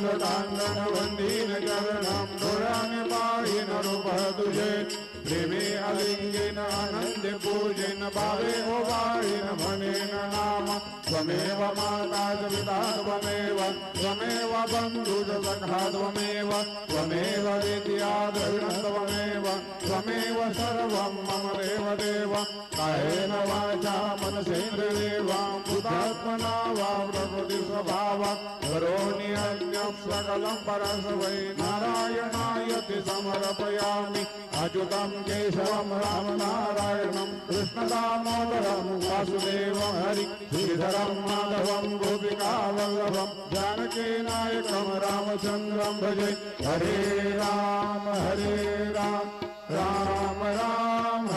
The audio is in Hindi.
वन्दीन चरणं दुरानि पाहिन रूपः तुझे प्रेमे अलिंगेन आनंदे पूजेन भावे ओवाळीन म्हणेन नाम त्वमेव माता च पिता त्वमेव त्वमेव बन्धुः सखा त्वमेव त्वमेव विद्या द्रविणं त्वमेव त्वमेव सर्वं मम देव देव कायेन वाचा मनसेन्द्रियेवा बुद्धात्मना वा प्रकृति स्वभावा करोमि अन्यं सकलं परस्मै नारायणायति समर्पयामि अच्युतं केशवं रामनारायणं कृष्णदामोदरं वासुदेवं हरि श्रीधरं माधवं गोपिकावल्लभं जानकीनायकं रामचन्द्रं भजे हरे राम राम राम